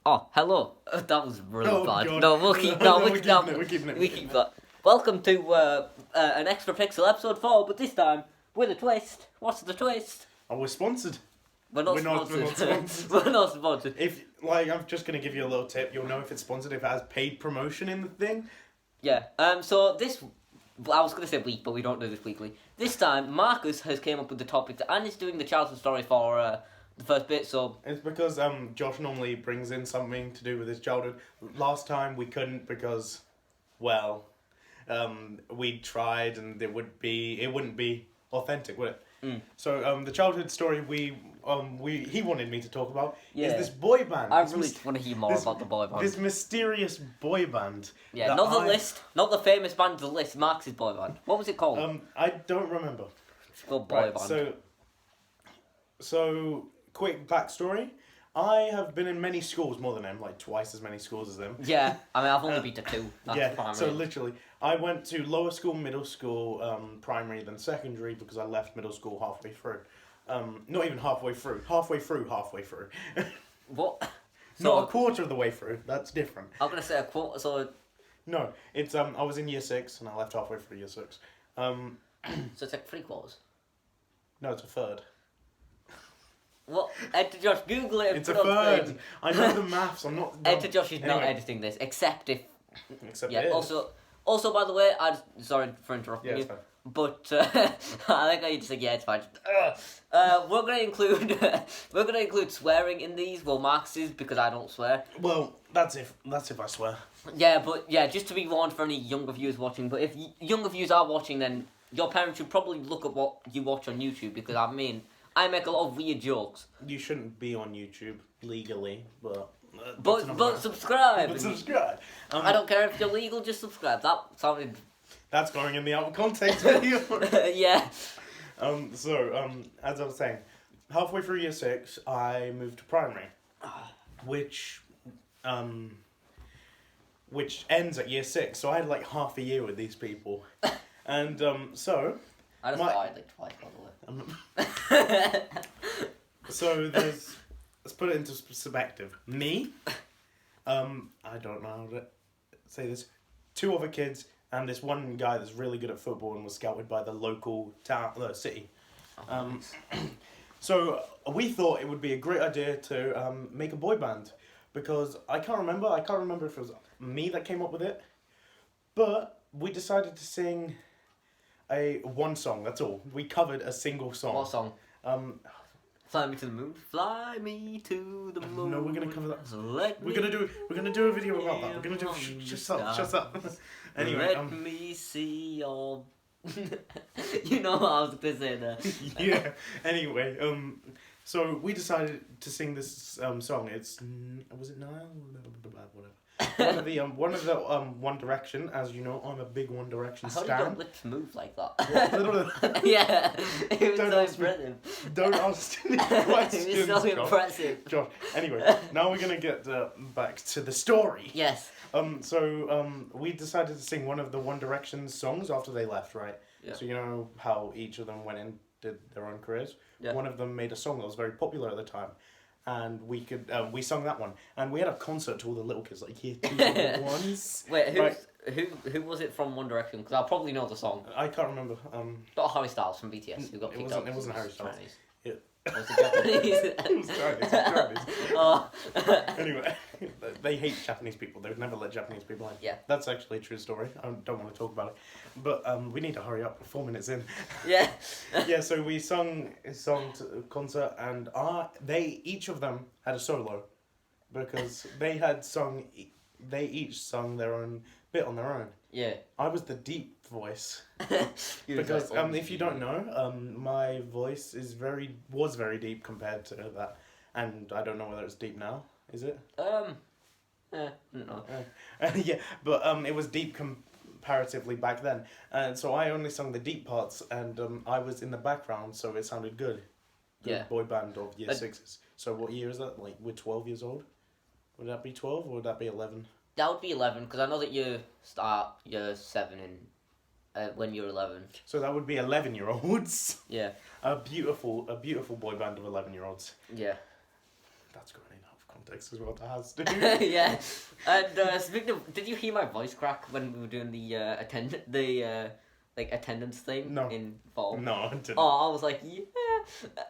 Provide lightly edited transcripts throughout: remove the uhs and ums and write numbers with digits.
Oh, hello. That was really Oh, bad. God. No, we'll keep We're keeping it. We keep that. Welcome to an Extra Pixel episode 4, but this time with a twist. What's the twist? Oh, we're sponsored. We're not We're not sponsored. sponsored. We're not sponsored. If I'm just gonna give you a little tip. You'll know if it's sponsored if it has paid promotion in the thing. Yeah. So this, I was gonna say week, but we don't do this weekly. This time, Marcus has came up with the topic, and is doing the childhood story for the first bit. So It's because Josh normally brings in something to do with his childhood. Last time we couldn't because, well, we tried and it wouldn't be authentic, would it? Mm. So the childhood story he wanted me to talk about is this boy band. I This really want to hear more about the boy band. This mysterious boy band. Yeah, that not the list, not the famous band. The list, Marcus's boy band. What was it called? I don't remember. It's called boy Right, band. So quick backstory. I have been in many schools, more than them, like twice as many schools as them. Yeah, I mean I've only been to 2. That's Yeah, primary. so literally, I went to lower school, middle school, primary, then secondary because I left middle school halfway through. Not even halfway through. Halfway through. What? Not a quarter of the way through. That's different. I'm gonna say a quarter. So No, it's I was in year 6 and I left halfway through year 6. so it's like 3/4. No, it's a third. What? Ed to Josh, Google it. And It's a put it on third. screen. I know the maths. I'm not. Ed to Josh is not Anyway. editing this, except if. Except Yeah. it is. Also, by the way, sorry for interrupting Yeah, you. it's fine. But I like how you just like, yeah, it's fine. We're gonna include swearing in these. Well, Marcus is because I don't swear. Well, that's if I swear. Yeah, but yeah, just to be warned for any younger viewers watching. But if younger viewers are watching, then your parents should probably look at what you watch on YouTube because I mean, I make a lot of weird jokes. You shouldn't be on YouTube legally, but. But subscribe. But subscribe. I don't care if you're legal, just subscribe. That sounded. That's going in the out of context video. Yeah. As I was saying, halfway through year 6, I moved to primary, which ends at year 6. So I had like half a year with these people, and so. I just died like twice, by the way. So there's. Let's put it into perspective. Me, I don't know how to say this. 2 other kids and this one guy that's really good at football and was scouted by the local city. So we thought it would be a great idea to make a boy band because I can't remember if it was me that came up with it, but we decided to sing one song. That's all. We covered a single song. What song? Fly me to the moon. Fly me to the moon. No, we're gonna cover that. We're We're gonna do a video about that. We're gonna do. Shut up. Anyway, let me see your. You know what I was gonna say there. Yeah. Anyway, so we decided to sing this song. It's was it Nile? Whatever. One of the One Direction. As you know, I'm a big One Direction How stan. did your lips move like that? What? Yeah, it was Don't so ask me. impressive. Don't ask me It questions. was so Josh. impressive. Josh. Anyway, now we're gonna get back to the story. Yes. We decided to sing one of the One Direction songs after they left, right? Yeah. So you know how each of them went and did their own careers. Yeah. One of them made a song that was very popular at the time, and we sung that one, and we had a concert to all the little kids, like year 2 little ones. Wait, Right. who was it from One Direction? Because I'll probably know the song. I can't remember. Not Harry Styles from BTS, who got It kicked wasn't- out. it wasn't because Harry Styles. Chinese. Yeah. Was it Japanese? It was Chinese. Oh. Anyway, they hate Japanese people. They would never let Japanese people in. Yeah. That's actually a true story. I don't want to talk about it. But we need to hurry up. 4 minutes in. Yeah. Yeah, so we sung a song to a concert, and each of them had a solo. Because they each sung their own bit on their own. Yeah. I was the deep voice. You was Because like, if you don't know, my voice was very deep compared to that, and I don't know whether it's deep now. Is it? no. Yeah, but it was deep comparatively back then, and so I only sung the deep parts, and I was in the background, so it sounded good. Good Yeah. boy band of year 6s. So what year is that? Like we're 12 years old. Would that be 12 or would that be 11? That would be 11, because I know that you start year 7 when you're 11. So that would be 11-year-olds. Yeah. A beautiful boy band of 11-year-olds. Yeah. That's going in out of context as well. That has to. Yeah. And speaking of, did you hear my voice crack when we were doing the attendance thing in fall? No, I didn't. Oh, I was like, yeah.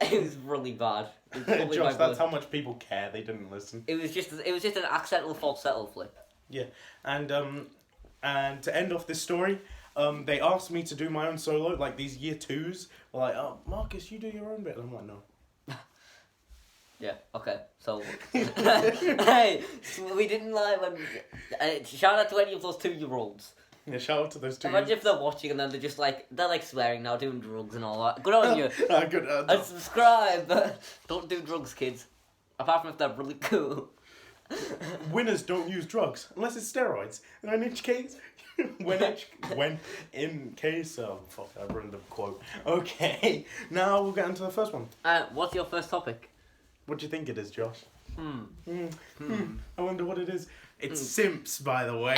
It was really bad. It was probably Josh, my that's voice. how much people care. They didn't listen. It was just an accidental falsetto flip. Yeah, and to end off this story, they asked me to do my own solo. Like these year twos were like, "Oh, Marcus, you do your own bit." And I'm like, "No." Yeah. Okay. So, hey, so we didn't like when. Shout out to any of those 2-year-olds. Yeah, shout out to those two. Imagine if they're watching and then they're like swearing now, doing drugs and all that. Good on you. Good. And subscribe. Don't do drugs, kids. Apart from if they're really cool. Winners don't use drugs unless it's steroids. And in each case, when in case, oh fuck, I ruined the quote. Okay, now we'll get into the first one. What's your first topic? What do you think it is, Josh? I wonder what it is. It's simps, by the way.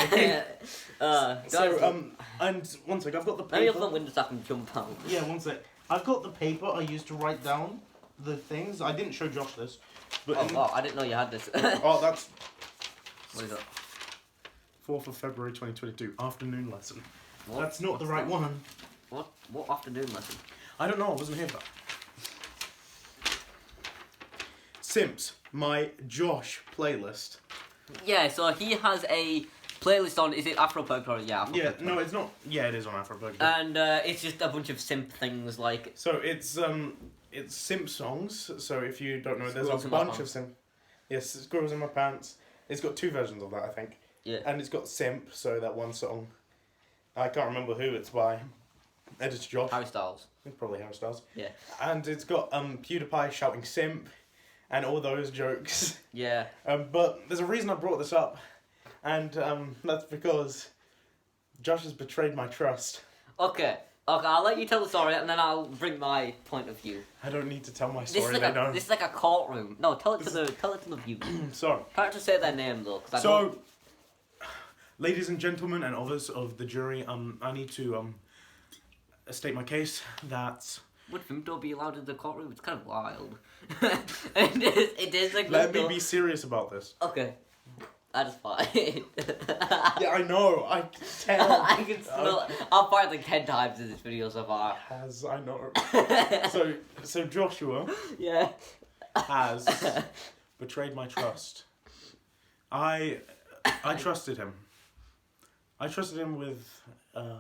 And one sec, I've got the paper. Let me open the window so I can jump out. Yeah, one sec. I've got the paper I used to write down the things. I didn't show Josh this. But I didn't know you had this. Oh, that's... What is that? 4th of February 2022, afternoon lesson. What? That's not the right one. What afternoon lesson? I don't know, I wasn't here for that. Simps, my Josh playlist. Yeah, so he has a playlist on, is it Afro Purgatory? Yeah, Afro Purgatory. No, it's not. Yeah, it is on Afro. And it's just a bunch of simp things like... So it's simp songs. So if you don't know, there's Squirrels a in My bunch of simp. Yes, Squirrels in My Pants. It's got 2 versions of that, I think. Yeah. And it's got Simp, so that one song. I can't remember who it's by. Editor Josh. Harry Styles. It's probably Harry Styles. Yeah. And it's got PewDiePie shouting Simp and all those jokes. Yeah. But there's a reason I brought this up. And that's because Josh has betrayed my trust. Okay, I'll let you tell the story and then I'll bring my point of view. I don't need to tell my This story. is like a courtroom. No, tell it to the view. Sorry. Try to say their name though. So, ladies and gentlemen and others of the jury, I need to state my case that... Would Vimto be allowed in the courtroom? It's kind of wild. it is like... Let me be serious about this. Okay. That's fine. Yeah, I know. I can tell. I can smell it. I've fired like 10 times in this video so far. I know. So Joshua has betrayed my trust. I trusted him. I trusted him with a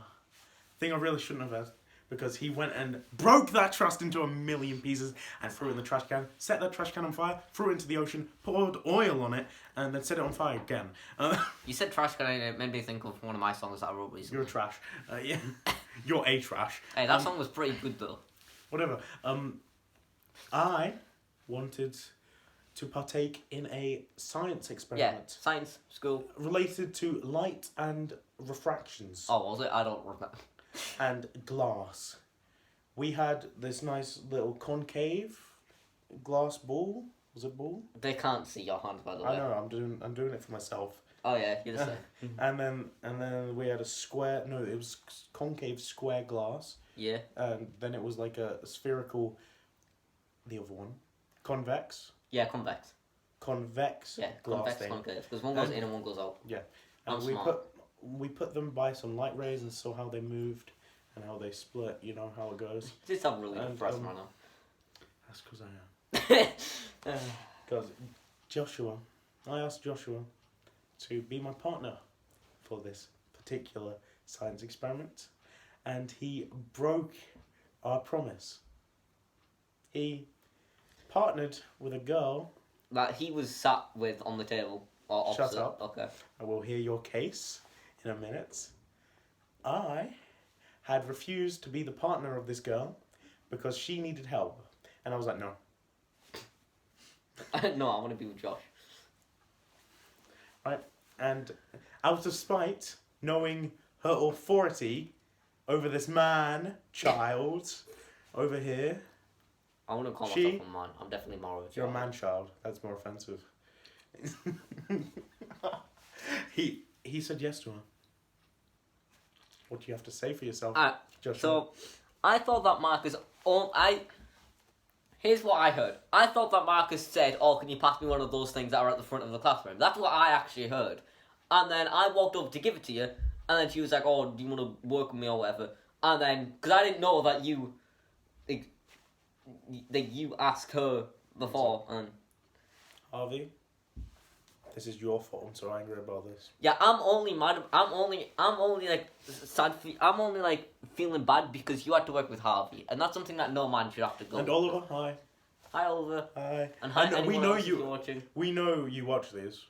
thing I really shouldn't have had. Because he went and broke that trust into a million pieces and threw it in the trash can, set that trash can on fire, threw it into the ocean, poured oil on it, and then set it on fire again. You said trash can, and it made me think of one of my songs that I wrote recently. You're trash. Yeah. You're a trash. Hey, that song was pretty good though. Whatever. I wanted to partake in a science experiment. Yeah, science, school. Related to light and refractions. Oh, was it? I don't remember. And glass. We had this nice little concave glass ball. Was it ball? They can't see your hands, by the way. I know. I'm doing it for myself. Oh yeah, you're the same. And then we had a square. No, it was concave square glass. Yeah. And then it was like a spherical. The other one, convex. Yeah, convex. Convex. Yeah, glass convex, thing. concave. Because one goes in and one goes out. Yeah. I'm And smart. we put them by some light rays and saw how they moved and how they split. You know how it goes. This sounds really depressed right now. That's because I am. Because I asked Joshua to be my partner for this particular science experiment, and he broke our promise. He partnered with a girl. That he was sat with on the table. Or opposite. Shut up. Okay. I will hear your case in a minute. I had refused to be the partner of this girl because she needed help. And I was like, no. No, I want to be with Josh. Right? And out of spite, knowing her authority over this child, over here. I want to call myself a man. I'm definitely more of a child. You're a man-child. That's more offensive. He said yes to her. What do you have to say for yourself, Joshua? So, I thought that Marcus... Here's what I heard. I thought that Marcus said, "Oh, can you pass me one of those things that are at the front of the classroom?" That's what I actually heard. And then I walked over to give it to you, and then she was like, "Oh, do you want to work with me or whatever?" And then, because I didn't know that you asked her before, and Harvey, this is your fault. I'm so angry about this. yeah, I'm only mad. I'm only like sad. I'm only like feeling bad because you had to work with Harvey, and that's something that no man should have to go. And Oliver, hi. Hi, Oliver. Hi. And hi, we anyone know else you. who's watching. We know you watch these.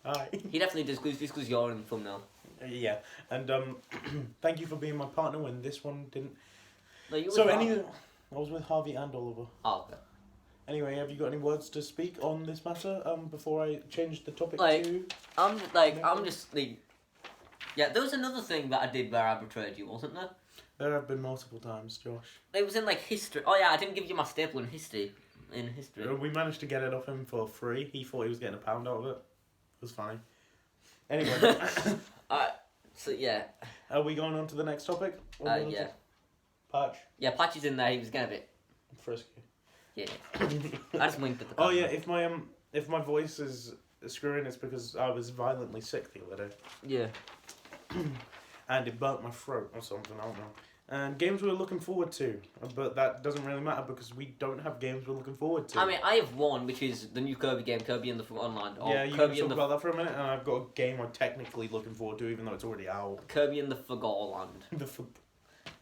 Hi. He definitely does, because you're in the thumbnail. Yeah, and thank you for being my partner when this one didn't. No, you So were I was with Harvey and Oliver. Oh, okay. Anyway, have you got any words to speak on this matter? Before I change the topic Like- to. I'm just like, yeah. There was another thing that I did where I betrayed you, wasn't there? There have been multiple times, Josh. It was in like history. Oh yeah, I didn't give you my staple in history. We managed to get it off him for free. He thought he was getting £1 out of it. It was funny. Anyway, So yeah. are we going on to the next topic? Yeah. Patch. Yeah, Patchy's in there. He was getting a bit. Frisky. Yeah. I just winked at the Oh camera. yeah, if my voice is screwing, it's because I was violently sick the other day. Yeah. And it burnt my throat or something, I don't know. And games we're looking forward to, but that doesn't really matter because we don't have games we're looking forward to. I mean, I have one, which is the new Kirby game, Kirby and the Online. Or yeah, you can Kirby talk and the about that for a minute, and I've got a game I'm technically looking forward to, even though it's already out. Kirby and the Forgotten Land. The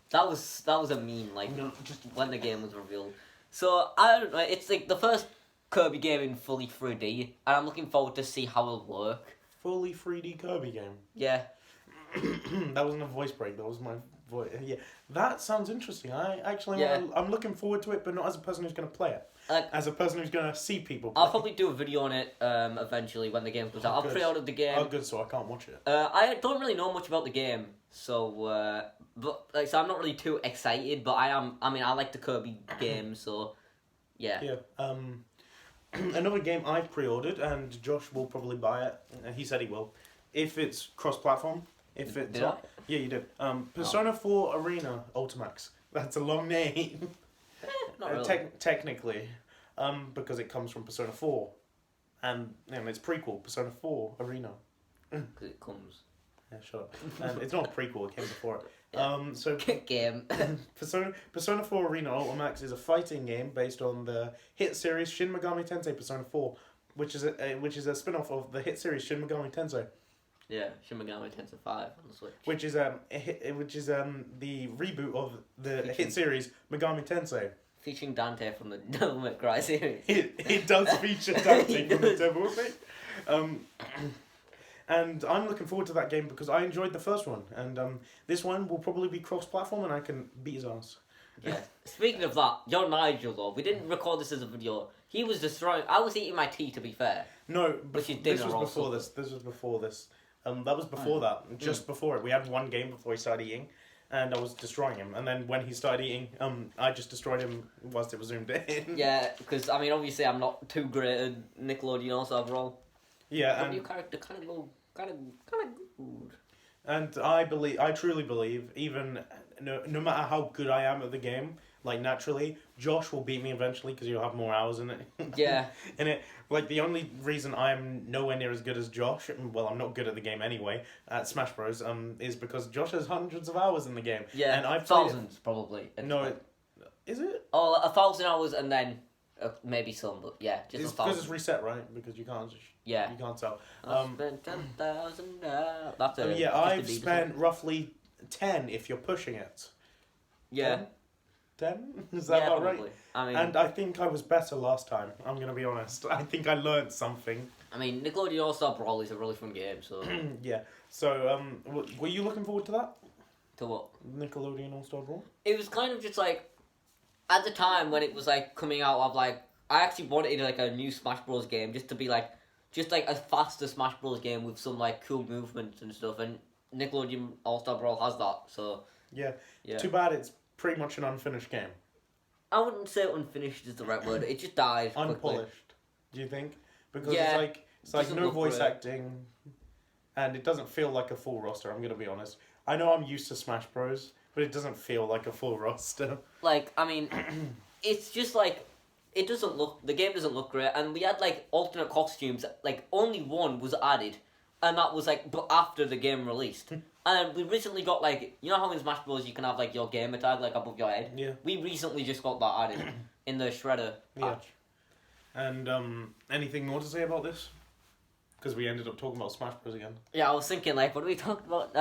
That was a meme, like No. just when the game was revealed. So I don't know. It's like the first Kirby game in fully 3D, and I'm looking forward to see how it'll work. fully 3D Kirby game. Yeah. That wasn't a voice break. That was my voice. Yeah, that sounds interesting. Yeah. I'm looking forward to it, but not as a person who's going to play it. Like, As a person who's going to see people play. I'll probably do a video on it eventually when the game comes out. I'll good. pre-order the game. Oh, good. So I can't watch it. I don't really know much about the game, so so I'm not really too excited. But I am. I mean, I like the Kirby game, so yeah. Yeah. Another game I pre-ordered, and Josh will probably buy it. He said he will, if it's cross-platform. If it's Did I? Yeah, you did. Persona 4 Arena Ultimax. That's a long name. Not really. Technically, because it comes from Persona 4, and it's prequel Persona 4 Arena. Because it comes. Yeah, shut up. It's not a prequel; it came before it. Yeah. So Game. Persona 4 Arena Ultimax is a fighting game based on the hit series Shin Megami Tensei Persona 4, which is a spin-off of the hit series Shin Megami Tensei, Yeah, Shin Megami Tensei 5 on the Switch. which is the reboot of the hit series Megami Tensei. Featuring Dante from the Devil May Cry series. It does feature Dante from the Devil May. And I'm looking forward to that game because I enjoyed the first one, and this one will probably be cross-platform, and I can beat his ass. Yeah. Speaking of that, your Nigel though, we didn't record this as a video. He was destroying. I was eating my tea, to be fair. No, Which is this dinner was or before something. this. This was before this. That was before that. Just before it. We had one game before he started eating, and I was destroying him. And then when he started eating, I just destroyed him whilst it was zoomed in. Yeah, because I mean, obviously, I'm not too great at Nickelodeon also overall. Yeah, But and your character kind of good. And I truly believe, even no matter how good I am at the game, like naturally, Josh will beat me eventually because you'll have more hours in it. Yeah. In it, like the only reason I'm nowhere near as good as Josh, well, I'm not good at the game anyway, at Smash Bros, is because Josh has hundreds of hours in the game. Yeah, and I've played thousands probably. No, is it? Oh, 1,000 hours and then maybe some, but yeah, just It's 1,000. because it's reset, right? Because you can't. Yeah. You can't tell. I spent 10,000 hours. That's a. Yeah, just a I've beat, spent roughly 10 if you're pushing it. Yeah. 10? Is that Yeah, about right? probably. I mean, And I think I was better last time, I'm going to be honest. I think I learned something. Nickelodeon All-Star Brawl is a really fun game, so. Yeah. So, were you looking forward to that? To what? Nickelodeon All-Star Brawl? It was kind of just like, at the time when it was like coming out, I actually wanted like a new Smash Bros game just to be like, just like a faster Smash Bros game with some like cool movements and stuff, and Nickelodeon All-Star Brawl has that, so. Yeah. Yeah. Too bad it's pretty much an unfinished game. I wouldn't say unfinished is the right word. It just died quickly. Unpolished. Do you think? Because Yeah, it's like doesn't no look voice great. acting, and it doesn't feel like a full roster. I'm gonna be honest. I know I'm used to Smash Bros, but it doesn't feel like a full roster. Like, I mean, it's just like the game doesn't look great, and we had like alternate costumes. Like only one was added, and that was like but after the game released. And we recently got like you know how in Smash Bros you can have like your gamer tag like above your head. Yeah. We recently just got that added in the Shredder patch. And anything more to say about this? Because we ended up talking about Smash Bros again. Yeah, I was thinking like, what are we talking about?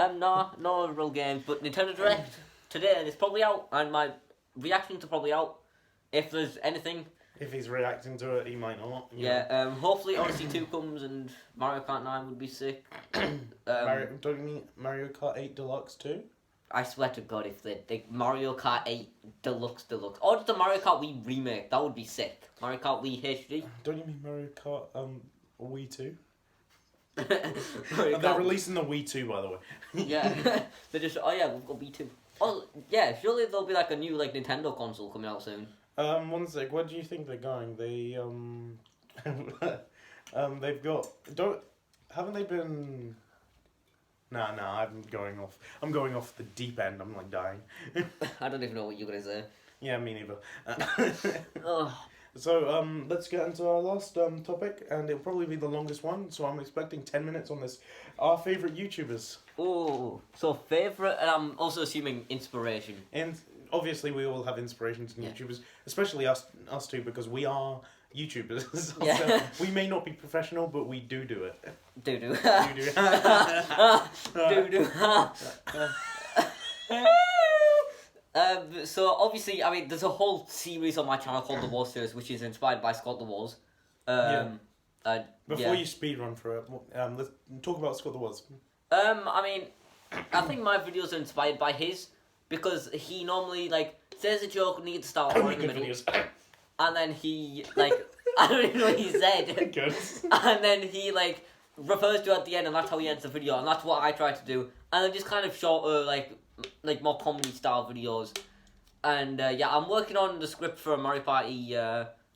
No real games, but Nintendo Direct today, and it's probably out, and my reactions are probably out. If there's anything. If he's reacting to it, he might not. Yeah. Hopefully Odyssey 2 comes, and Mario Kart 9 would be sick. Don't you mean Mario Kart 8 Deluxe too? I swear to God, if they Mario Kart 8 Deluxe, or just the Mario Kart Wii remake, that would be sick. Mario Kart Wii HD. Don't you mean Mario Kart Wii 2? Mario They're Kart- releasing the Wii 2, by the way. Yeah, they're just we've got Wii 2. Oh yeah, surely there'll be like a new like Nintendo console coming out soon. One sec. Where do you think they're going? They they've got haven't they been? Nah, I'm going off. I'm going off the deep end. I'm like dying. I don't even know what you're gonna say. Yeah, me neither. Ugh. So let's get into our last topic, and it'll probably be the longest one. So I'm expecting 10 minutes on this. Our favorite YouTubers, Oh, so favorite, and I'm also assuming inspiration. and obviously we all have inspirations in Yeah. YouTubers, especially us two because we are YouTubers. Yeah. So we may not be professional, but we do it. Do. Do. So obviously, I mean, there's a whole series on my channel called The Wars Series, which is inspired by Scott the Wars. Before you speedrun through it, let's talk about Scott the Wars. I mean, I think my videos are inspired by his because he normally like says a joke and he gets to start Only in the good middle, videos. and then he like I don't even know what he said. Good. And then he like refers to it at the end, and that's how he ends the video, and that's what I try to do. And then just kind of shorter, like more comedy style videos. And yeah, I'm working on the script for Mario Party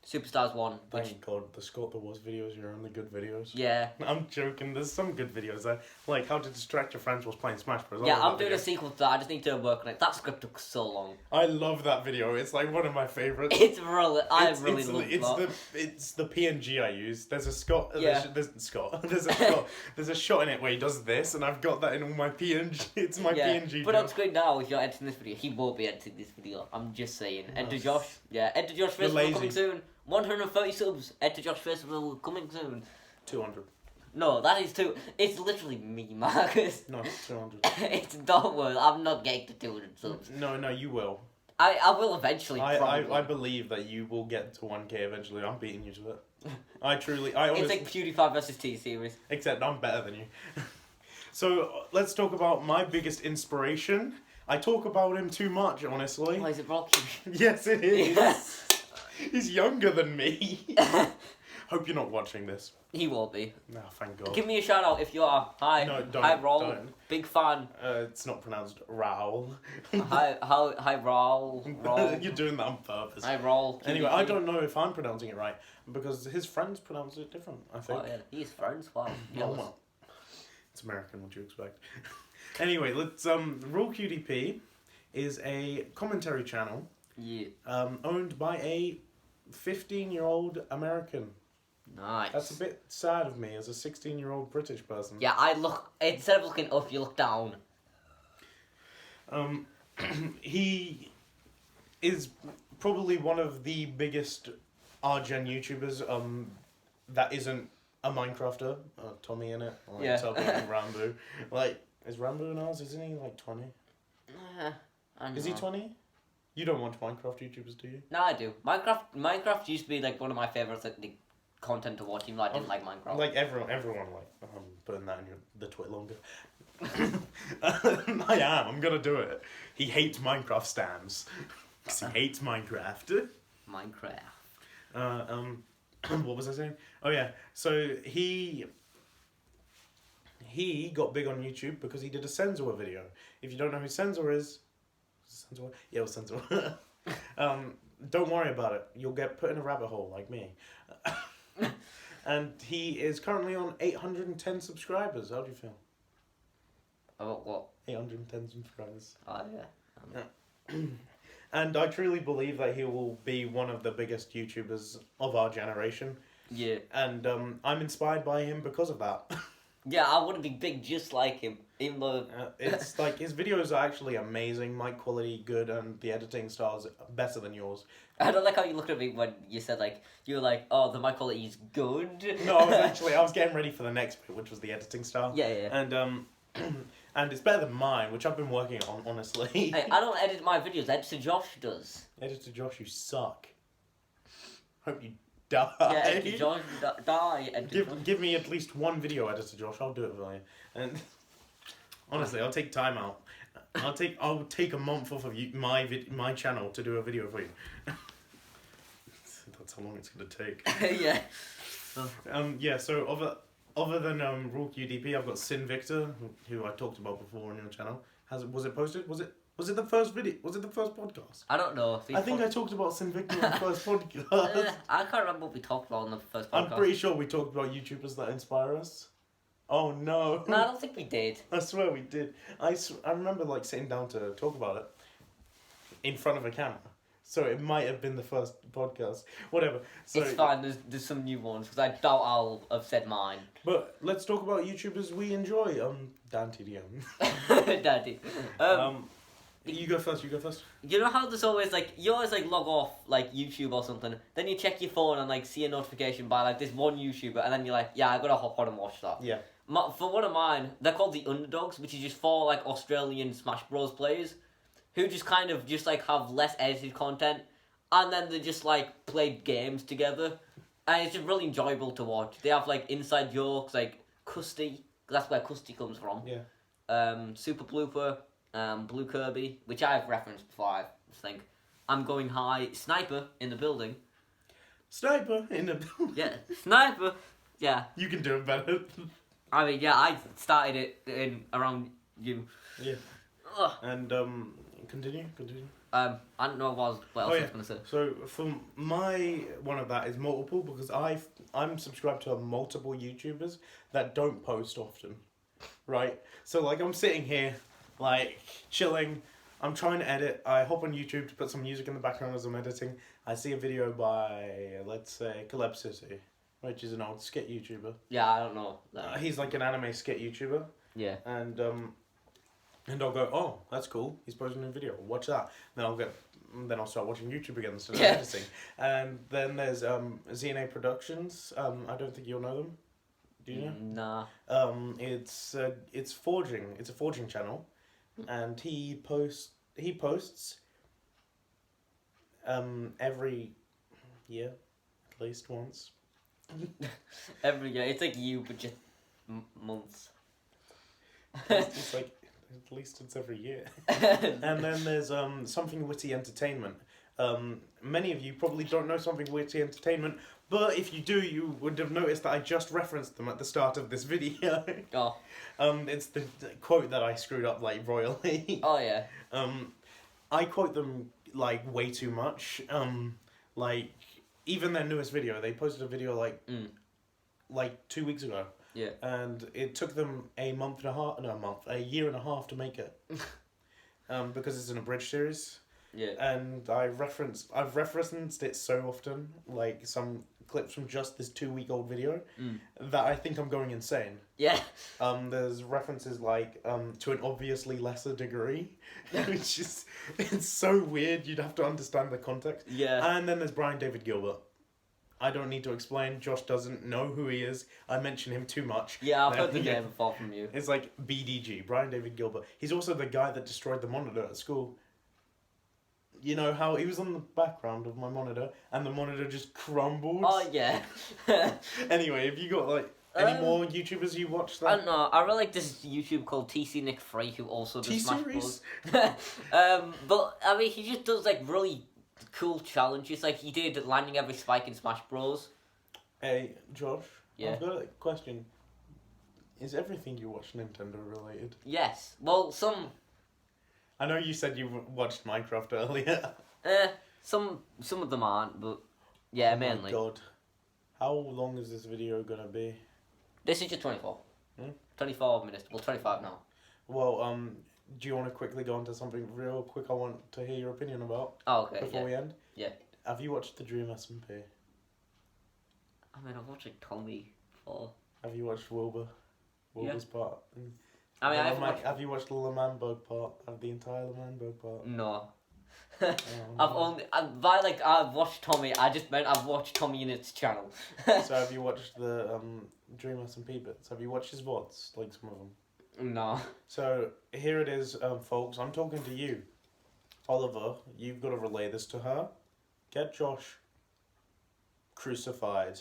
Superstars 1. Which, Thank God, the Scott the Wars videos are only good videos. yeah. I'm joking. There's some good videos there, like how to distract your friends while playing Smash Bros. I Yeah, love I'm that doing a video. sequel to that. I just need to work on it. That script took so long. I love that video. It's like one of my favorites. It's really, I really it's, love that. It's the PNG I use. There's a Scott. Yeah. There's Scott. There's a shot. There's a shot in it where he does this, and I've got that in all my PNG. It's my Yeah, PNG. but job. on screen now, if you're editing this video, he won't be editing this video. I'm just saying. Enter Nice. Josh. Yeah, enter Josh You're Festival coming lazy. soon. 130 subs. Enter Josh Festival coming soon. 200. No, that is too. It's literally me, Marcus. No, 200. It's don't worry. I'm not getting to 200 subs. No, you will. I will eventually. Probably. I believe that you will get to 1K eventually. I'm beating you to it. I It's honestly, like PewDiePie versus T-Series. except I'm better than you. So let's talk about my biggest inspiration. I talk about him too much, honestly. Oh, is it Rocky? Yes, it is. He's younger than me. Hope you're not watching this. He won't be. No, thank God. Give me a shout out if you are. Hi. No, don't, Hi, Raul. don't. Big fan. It's not pronounced Raoul. Hi, Raul. Raul. You're doing that on purpose. Hi, Raul. Anyway, I don't know if I'm pronouncing it right because his friends pronounce it different, I think. Oh, yeah. He's friends. Wow. Oh, Jealous. well. It's American, what do you expect? Anyway, let's Raw QDP is a commentary channel Yeah. owned by a 15-year-old American. Nice. That's a bit sad of me as a 16-year-old British person. Yeah, I look. Instead of looking up, you look down. He is probably one of the biggest RGen YouTubers that isn't a Minecrafter. Tommy in it. Like Yeah. Tubby and Rambo. Like, is Rambo in ours? Isn't he like 20? I don't Is he know. 20? You don't watch Minecraft YouTubers, do you? No, I do. Minecraft used to be like one of my favorites, like the content to watch. Even though I didn't like Minecraft. Like everyone like putting that in the Twitter longer. I am. I'm gonna do it. He hates Minecraft stands. 'Cause he hates Minecraft. Minecraft. What was I saying? Oh yeah. So he got big on YouTube because he did a Sensor video. If you don't know who Sensor is, Sensor? Yeah, it was Sensor. Don't worry about it. You'll get put in a rabbit hole like me. And he is currently on 810 subscribers. How do you feel? Oh, what? 810 subscribers. Oh, yeah. And I truly believe that he will be one of the biggest YouTubers of our generation. Yeah. And I'm inspired by him because of that. Yeah, I want to be big just like him, even though... It's like his videos are actually amazing, mic quality good, and the editing style is better than yours. I don't like how you looked at me when you said, like, you were like, oh, the mic quality is good. No, I was getting ready for the next bit, which was the editing style. Yeah. And and it's better than mine, which I've been working on, honestly. Hey, I don't edit my videos, Editor Josh does. Editor Josh, you suck. Hope you die. Yeah, Editor Josh, die, Editor Josh. Give me at least one video, Editor Josh. I'll do it for you. And honestly, I'll take time out. I'll take a month off of my channel to do a video for you. That's how long it's gonna take. Yeah. Yeah. So other than Rule QDP, I've got Sin Victor, who I talked about before on your channel. Was it posted? Was it the first video? Was it the first podcast? I don't know. I think I talked about Sin Victor on the first podcast. I can't remember what we talked about on the first podcast. I'm pretty sure we talked about YouTubers that inspire us. Oh no. No, I don't think we did. I swear we did. I remember like sitting down to talk about it in front of a camera. So it might have been the first podcast. Whatever. So, it's fine, there's some new ones, because I doubt I'll have said mine. But let's talk about YouTubers we enjoy. Dan TDM. Daddy. You go first. You know how there's always, like, you always, like, log off, like, YouTube or something, then you check your phone and, like, see a notification by, like, this one YouTuber, and then you're like, yeah, I gotta hop on and watch that. Yeah. For one of mine, they're called the Underdogs, which is just 4, like, Australian Smash Bros. Players, who just kind of just, like, have less edited content, and then they just, like, play games together, and it's just really enjoyable to watch. They have, like, inside jokes, like, Custy, that's where Custy comes from. Yeah. Super Blooper, Blue Kirby, which I've referenced before, I think. I'm Going High, Sniper in the building. Sniper in the building. Yeah, Sniper, yeah. You can do it better. I mean, yeah, I started it in around you. Yeah. Ugh. And continue. I don't know what else I was gonna say. So for my one of that is multiple, because I'm subscribed to multiple YouTubers that don't post often, right? So like I'm sitting here, like chilling. I'm trying to edit. I hop on YouTube to put some music in the background as I'm editing. I see a video by, let's say, Calypsity, which is an old skit YouTuber. Yeah, I don't know. He's like an anime skit YouTuber. Yeah. And I'll go, oh, that's cool. He's posting a video. Watch that. Then I'll start watching YouTube again instead of editing. And then there's ZNA Productions. I don't think you'll know them. Do you know? Nah. It's Forging. It's a forging channel, and he posts every year, at least once. Every year, it's like you, but just months. It's just like, at least it's every year. And then there's Something Witty Entertainment. Many of you probably don't know Something Witty Entertainment, but if you do, you would have noticed that I just referenced them at the start of this video. Oh. It's the quote that I screwed up like royally. Oh yeah. I quote them like way too much. Like even their newest video, they posted a video like 2 weeks ago. Yeah. And it took them a year and a half to make it. Because it's an abridged series. Yeah. And I've referenced it so often, like some clips from just this 2-week-old video, that I think I'm going insane. Yeah. There's references like to an obviously lesser degree, which is, it's so weird. You'd have to understand the context. Yeah. And then there's Brian David Gilbert. I don't need to explain. Josh doesn't know who he is. I mention him too much. Yeah, I've heard the name before from you. It's like BDG, Brian David Gilbert. He's also the guy that destroyed the monitor at school. You know how he was on the background of my monitor and the monitor just crumbled? Oh, yeah. Anyway, have you got like any more YouTubers you watch that? I don't know. I really like this YouTube called TC Nick Free, who also does Smash Bros. But, I mean, he just does like really cool challenges. Like, he did landing every spike in Smash Bros. Hey, Josh. Yeah. I've got a question. Is everything you watch Nintendo related? Yes. Well, some... I know you said you watched Minecraft earlier. Some of them aren't, but yeah, mainly. Oh my god. How long is this video gonna be? This is just 24. 24 minutes. Well, 25 now. Well, do you want to quickly go into something real quick I want to hear your opinion about Oh, okay. before we end? Yeah. Have you watched The Dream SMP? I mean, I've watched like Tommy before. Have you watched Wilbur's part? I mean, Have you watched the Lemanberg part? Have the entire Lemanberg part? No. Oh, I've watched Tommy. I just meant I've watched Tommy Unit's channel. So have you watched the Dream SMP bits? Have you watched his VODs, like some of them? No. So here it is, folks. I'm talking to you, Oliver. You've got to relay this to her. Get Josh crucified,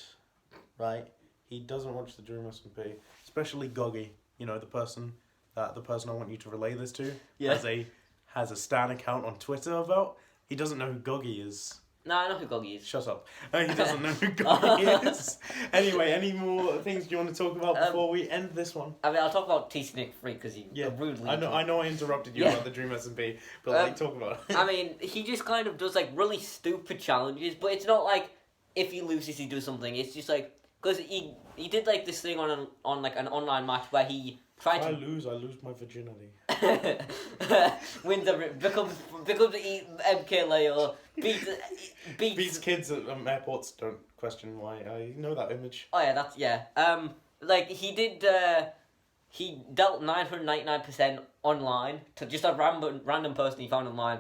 right? He doesn't watch the Dream SMP, especially Goggy. You know, the person I want you to relay this to has a Stan account on Twitter about. He doesn't know who Goggy is. No, I know who Goggy is. Shut up. He doesn't know who Goggy is. Anyway, any more things you want to talk about before we end this one? I mean, I'll talk about TC Free because he rudely. I know I interrupted you about the Dream SMP, but talk about it. I mean, he just kind of does like really stupid challenges, but it's not like if he loses, he does something. It's just like because he did like this thing on like an online match where he tried to. I lose my virginity. Wins becomes MK Leo, beats kids at airports. Don't question why. I know that image. Oh yeah, like he did. He dealt 999% online to just a random person he found online,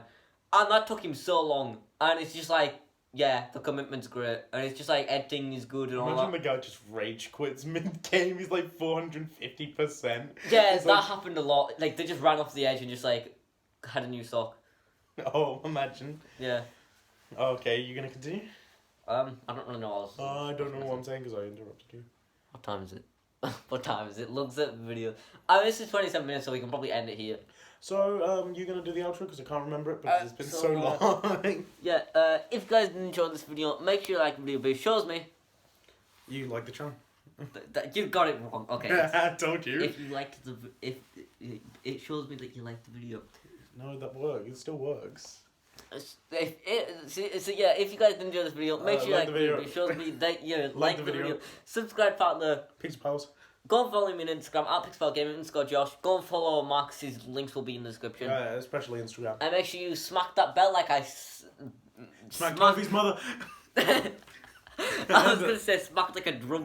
and that took him so long. And it's just like, yeah, the commitment's great, and it's just like editing is good and all that. Imagine the guy just rage quits mid-game. He's like 450%. Yeah, that happened a lot. Like they just ran off the edge and just like had a new sock. Oh, imagine. Yeah. Okay, you gonna continue? I don't really know. I don't know what I'm saying because I interrupted you. What time is it? What time is it? Looks at the video. I mean, this is 27 minutes, so we can probably end it here. So, you're gonna do the outro because I can't remember it because it's been so long. Yeah. If you guys enjoyed this video, make sure you like the video. But it shows me. You like the channel. You got it wrong. Okay. I told you. If you liked it shows me that you liked the video. No, that works. It still works. If you guys enjoyed this video, make sure you like the video. It shows me that you like the video. Subscribe, partner. Peace, pals. Go and follow me on Instagram @PixelGaming_Josh. Go and follow Max. His links will be in the description. Especially Instagram. And make sure you smack that bell like I smack Kofi's mother. I was gonna say smack like a drum.